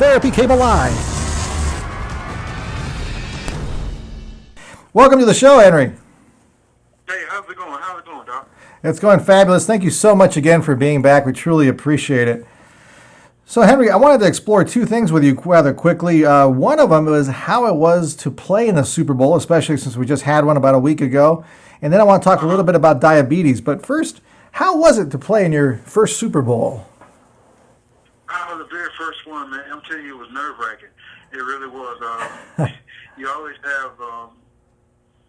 Therapy Came Alive. Welcome to the show, Henry. Hey, how's it going? How's it going, Doc? It's going fabulous. Thank you so much again for being back. We truly appreciate it. So, Henry, I wanted to explore two things with you rather quickly. One of them was how it was to play in the Super Bowl, especially since we just had one about a week ago. And then I want to talk a little bit about diabetes. But first, how was it to play in your first Super Bowl? The very first one, man, I'm telling you, it was nerve-wracking. It really was. You always have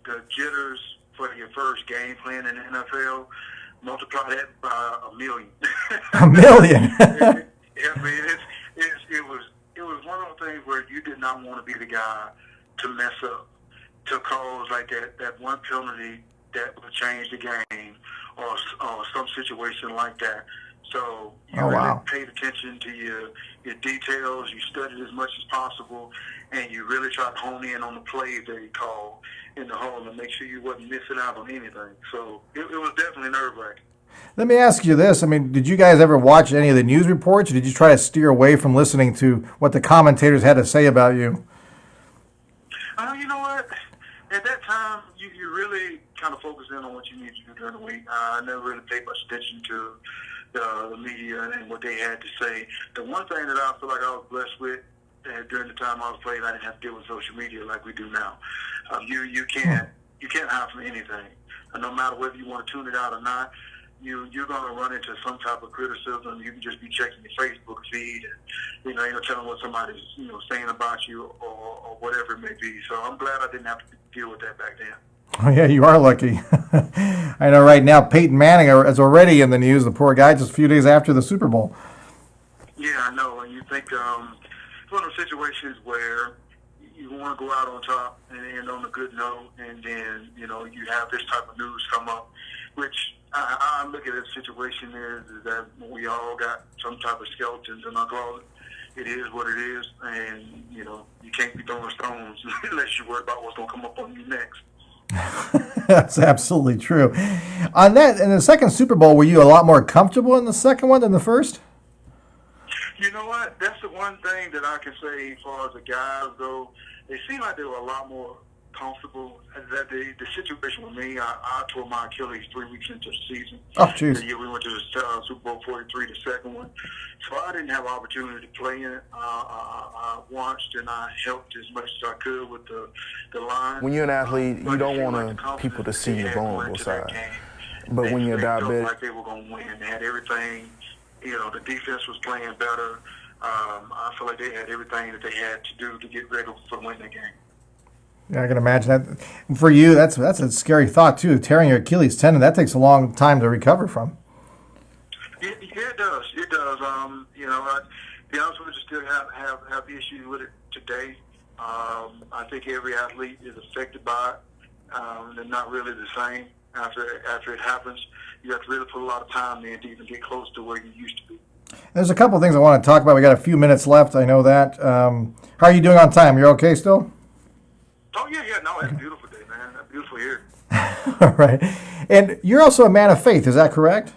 the jitters for your first game playing in the NFL. Multiply that by a million. A million? I mean, it was one of those things where you did not want to be the guy to mess up, to cause like that one penalty that would change the game or some situation like that. So you really paid attention to your details, you studied as much as possible, and you really tried to hone in on the plays that he called in the hole and make sure you wasn't missing out on anything. So it was definitely nerve-wracking. Let me ask you this. I mean, did you guys ever watch any of the news reports, or did you try to steer away from listening to what the commentators had to say about you? You know what? At that time, you really kind of focused in on what you needed to do during the week. I never really paid much attention to the media and what they had to say. The one thing that I feel like I was blessed with during the time I was playing, I didn't have to deal with social media like we do now. You can't hide from anything. No matter whether you want to tune it out or not, you're going to run into some type of criticism. You can just be checking your Facebook feed and you're telling what somebody's saying about you or whatever it may be. So I'm glad I didn't have to deal with that back then. Oh, yeah, you are lucky. I know right now Peyton Manning is already in the news, the poor guy, just a few days after the Super Bowl. Yeah, I know. And you think it's one of those situations where you want to go out on top and end on a good note, and then, you have this type of news come up, which I look at the situation is that we all got some type of skeletons in our closet. It is what it is, and, you can't be throwing stones unless you worry about what's going to come up on you next. That's absolutely true. On that, in the second Super Bowl, were you a lot more comfortable in the second one than the first? You know what? That's the one thing that I can say as far as the guys go. They seem like they were a lot more comfortable. That the situation with me, I tore my Achilles 3 weeks into the season. Oh, jeez. The year we went to the Super Bowl 43, the second one. So I didn't have an opportunity to play in it. I watched and I helped as much as I could with the line. When you're an athlete, you don't want people to see your vulnerable side. But when you're diabetic, felt like they were going to win. They had everything. The defense was playing better. I feel like they had everything that they had to do to get ready for the winning game. Yeah, I can imagine that. For you, that's a scary thought too. Tearing your Achilles tendon, that takes a long time to recover from. It does. It does. I be honest with you, still have issues with it today. I think every athlete is affected by it. They're not really the same after it happens. You have to really put a lot of time in to even get close to where you used to be. There's a couple of things I want to talk about. We got a few minutes left. I know that. How are you doing on time? You're okay still? Oh, yeah. No, it's a beautiful day, man. It's beautiful here. All right. And you're also a man of faith. Is that correct?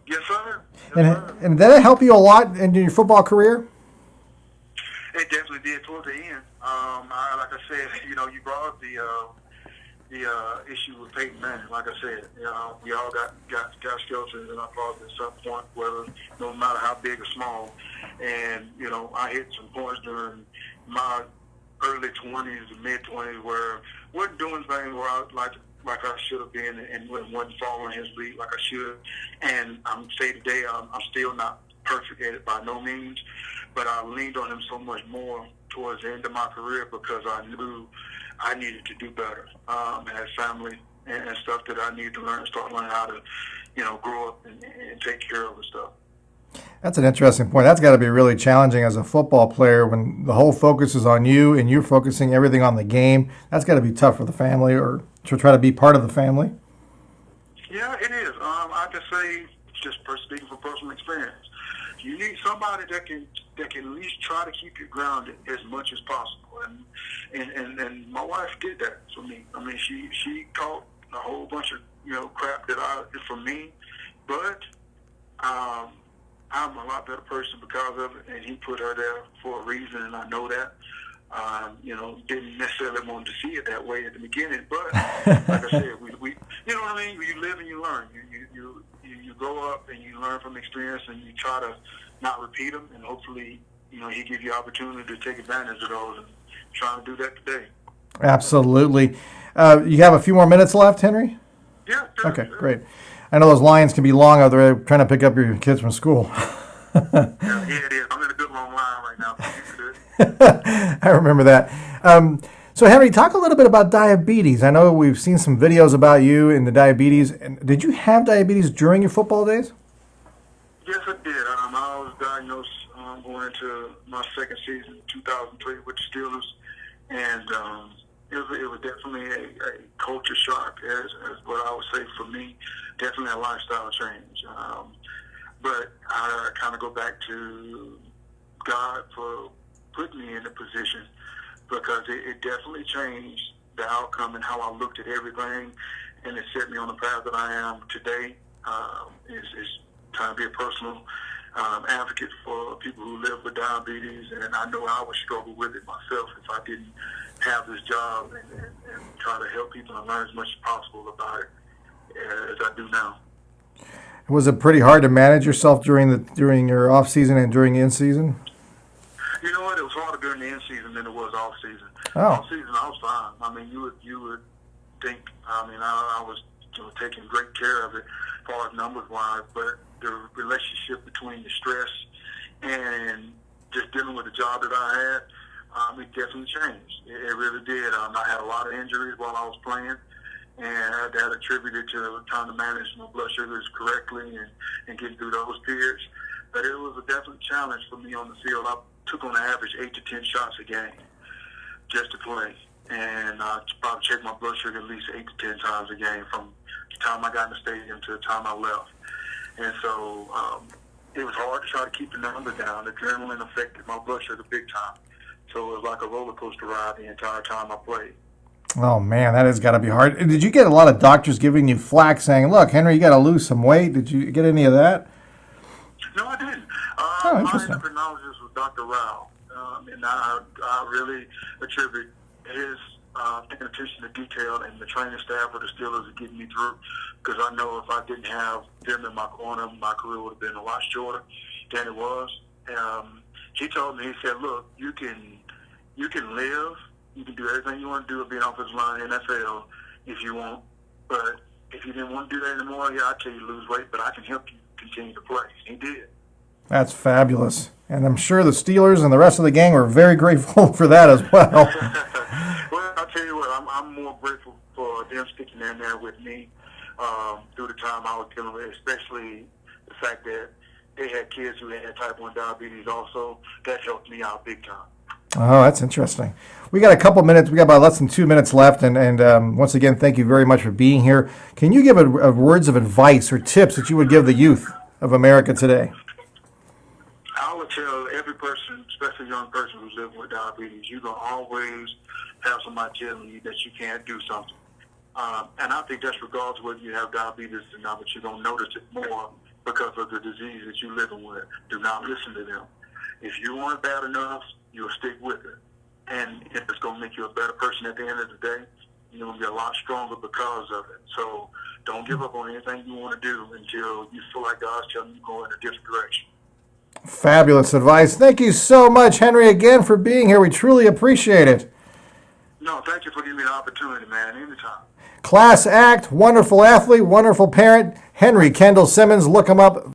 Yes, sir. And did that help you a lot in your football career? It definitely did toward the end. Like I said, you brought up the issue with Peyton Manning. Like I said, we all got skeletons in our closet at some point, whether no matter how big or small. And I hit some points during my early 20s and mid 20s where I wasn't doing things where I like I should have been, and wasn't following his lead like I should. And I'm say today I'm still not perfect at it by no means, but I leaned on him so much more towards the end of my career because I knew I needed to do better. I had family and stuff that I needed to start learning how to, grow up and take care of and stuff. That's an interesting point. That's got to be really challenging as a football player when the whole focus is on you and you're focusing everything on the game. That's got to be tough for the family or to try to be part of the family. Yeah, it is. I can say, just speaking from personal experience, you need somebody that can at least try to keep you grounded as much as possible. And my wife did that for me. I mean, she caught a whole bunch of crap that from me, but I'm a lot better person because of it, and he put her there for a reason, and I know that. Didn't necessarily want to see it that way at the beginning, but like I said, we you know what I mean? You live and you learn. You grow up and you learn from experience, and you try to not repeat them, and hopefully, he gives you opportunity to take advantage of those, and trying to do that today. Absolutely. You have a few more minutes left, Henry? Yeah. Sure, Okay, sure. great. I know those lines can be long out there trying to pick up your kids from school. Yeah, it is. I'm in a good long line right now. So you good. I remember that. So, Henry, talk a little bit about diabetes. I know we've seen some videos about you and the diabetes. And did you have diabetes during your football days? Yes, I did. I was diagnosed going into my second season, 2003, with the Steelers, and it was definitely a culture shock, as what I would say for me, definitely a lifestyle change. But I kind of go back to God for putting me in the position, because it definitely changed the outcome and how I looked at everything, and it set me on the path that I am today. Is trying to be a personal advocate for people who live with diabetes, and I know I would struggle with it myself if I didn't have this job and try to help people and learn as much as possible about it as I do now. Was it pretty hard to manage yourself during your off season and during the in season? You know what? It was harder during the in season than it was off season. Oh. Off season, I was fine. I mean, you would think. I mean, I was taking great care of it as far as numbers wise, but the relationship between the stress and just dealing with the job that I had, it definitely changed. It really did. I had a lot of injuries while I was playing, and that attributed to trying to manage my blood sugars correctly and getting through those periods. But it was a definite challenge for me on the field. I took on average 8 to 10 shots a game just to play, and I probably checked my blood sugar at least 8 to 10 times a game from the time I got in the stadium to the time I left. And so it was hard to try to keep the number down. The adrenaline affected my blood sugar big time. So it was like a roller coaster ride the entire time I played. Oh, man, that has got to be hard. Did you get a lot of doctors giving you flack saying, look, Henry, you got to lose some weight? Did you get any of that? No, I didn't. Oh, interesting. My endocrinologist was Dr. Rao, and I really attribute his paying attention to detail and the training staff of the Steelers to get me through, because I know if I didn't have them in my corner, my career would have been a lot shorter than it was. He told me, he said, look, you can live, you can do everything you want to do with being offensive line in the NFL if you want, but if you didn't want to do that anymore, yeah, I'll tell you to lose weight, but I can help you continue to play. He did. That's fabulous. And I'm sure the Steelers and the rest of the gang were very grateful for that as well. Well, I'll tell you what, I'm more grateful for them sticking in there with me through the time I was dealing with, especially the fact that they had kids who had type 1 diabetes also. That helped me out big time. Oh, that's interesting. We got a couple minutes. We got about less than 2 minutes left. And once again, thank you very much for being here. Can you give a words of advice or tips that you would give the youth of America today? I would tell every person, especially a young person who's living with diabetes, you're going to always have somebody telling you that you can't do something. And I think that's regardless of whether you have diabetes or not, but you're going to notice it more because of the disease that you're living with. Do not listen to them. If you want it bad enough, you'll stick with it. And if it's going to make you a better person at the end of the day, you're going to be a lot stronger because of it. So don't give up on anything you want to do until you feel like God's telling you to go in a different direction. Fabulous advice. Thank you so much, Henry, again for being here. We truly appreciate it. No, thank you for giving me the opportunity, man. Anytime. Class act, wonderful athlete, wonderful parent, Henry Kendall Simmons. Look him up.